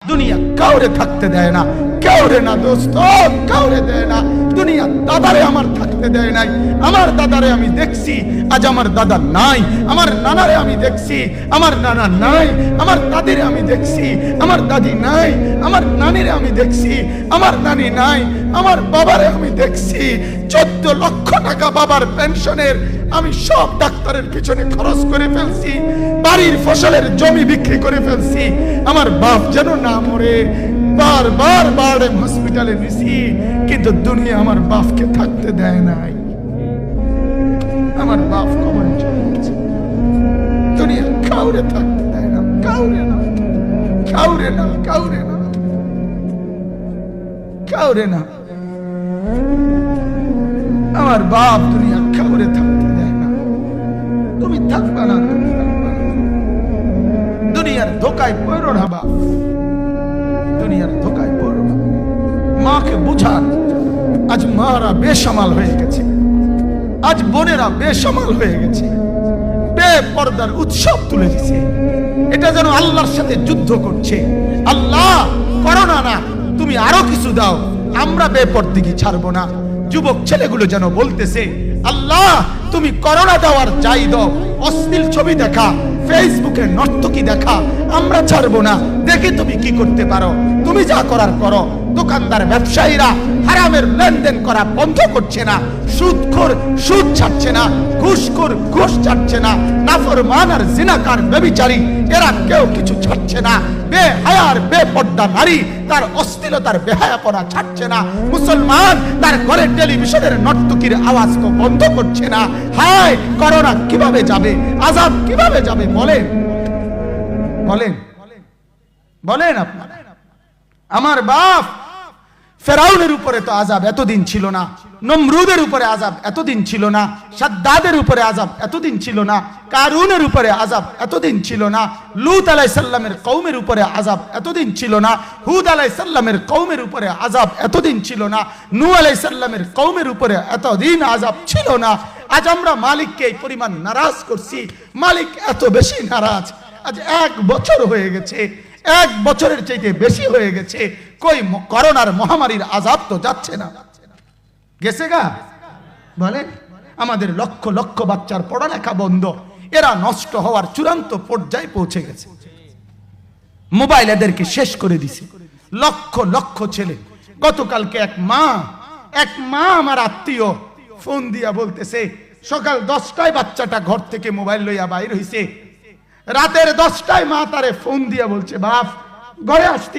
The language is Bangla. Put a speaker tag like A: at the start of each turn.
A: দুনিয়া কাউরে থাকতে দেয় না, কাউরে না দোস্ত, কাউরে দেয় না। দুনিয়া দাদারে আমার থাকতে দেয় নাই। আমার দাদারে আমি দেখছি, আজ আমার দাদা নাই। আমার নানারে আমি দেখছি, আমার নানা নাই। আমার দাদিরে আমি দেখছি, আমার দাদি নাই। আমার নানিরে আমি দেখছি, আমার নানি নাই। আমার বাবারে আমি দেখছি 14 লক্ষ টাকা বাবার পেনশনের আমি সব ডাক্তারের পিছনে খরচ করে ফেলছি, বাড়ির ফসলের জমি বিক্রি করে ফেলছি। আমার বাপ যেন না মরে বারবার বারবার হসপিটালে নিছি, কিন্তু দুনিয়া আমার বাপকে থাকতে দেয় নাই। আমার বাপ কবরে চলে গেছে। দুনিয়া কাউরে থাকতে দেয় না, কাউরে না, কাউরে না, কাউরে না, কাউরে না। আমার বাপ দুনিয়া কাউরে থাকতে দেয় না। তুমি থাকবা না, তুমি থাকবা না। দুনিয়ার ধোকায় পড়ো না বাপ, দুনিয়ার ধোকায় পড়ো না। মাকে বুঝান, আজ মারা বেসামাল হয়ে গেছে, আজ বোনেরা বেসামাল হয়ে গেছে, বেপরদার উৎসব তুলে দিছে। এটা যেন আল্লাহর সাথে যুদ্ধ করছে। আল্লাহ করোনা না, তুমি আরো কিছু দাও, আমরা বেপরদিগি ছাড়বো না। যুবক ছেলেগুলো যেন বলতেছে, আল্লাহ তুমি করোনা দেওয়ার চাই দাও, অশ্লীল ছবি দেখা, ফেসবুকে নর্তকী দেখা আমরা ছাড়বো না। দেখে তুমি কি করতে পারো, তুমি যা করার করো। দোকানদার ব্যবসায়ীরা হারামের লেনদেন করা বন্ধ করছে না, সুদখোর সুদ ছাড়ছে না, ঘুষখোর ঘুষ ছাড়ছে না, নাফরমান আর জিনাকার ব্যভিচারী এরা কেউ কিছু ছাড়ছে না। বেহায়ার বেপর্দা নারী তার অশ্লীলতার বেহায়াপনা ছাড়ছে না। মুসলমান তার ঘরের টেলিভিশনের নর্তকীর আওয়াজ তো বন্ধ করছে না। হায় করোনা কিভাবে যাবে, আযাব কিভাবে যাবে বলেন, বলেন, বলেন আপনারা। আমার বাপ ফেরাউনের উপরে তো আযাব এতদিন ছিল না, নমরুদের উপরে আযাব এতদিন ছিল না, সাদ্দাদের উপরে আযাব এতদিন ছিল না, কারুনের উপরে আযাব এতদিন ছিল না, লূত আলাইহিস সালামের কওমের উপরে আযাব এতদিন ছিল না, হুদ আলাইহিস সালামের কওমের উপরে আযাব এতদিন ছিল না, নূহ আলাইহিস সালামের কওমের উপরে এতদিন আযাব ছিল না। আজ আমরা মালিককে এই পরিমাণ নারাজ করছি, মালিক এত বেশি নারাজ। আজ 1 বছর হয়ে গেছে, 1 বছরের চাইতে বেশি হয়ে গেছে, কই করোনার মহামারীর আযাব তো যাচ্ছে না। গেছে গা বলেন। আমাদের লক্ষ লক্ষ বাচ্চার পড়ালেখা বন্ধ, এরা নষ্ট হওয়ার চূড়ান্ত পর্যায়ে পৌঁছে গেছে। মোবাইল এদেরকে শেষ করে দিছে। লক্ষ লক্ষ ছেলে। গতকালকে এক মা আমার আত্মীয় ফোন দিয়া বলতেছে, সকাল 10টায় বাচ্চাটা ঘর থেকে মোবাইল লইয়া বাইর হইছে, রাতের 10টায় মা তারে ফোন দিয়া বলছে, বাপ ঘরে আসতে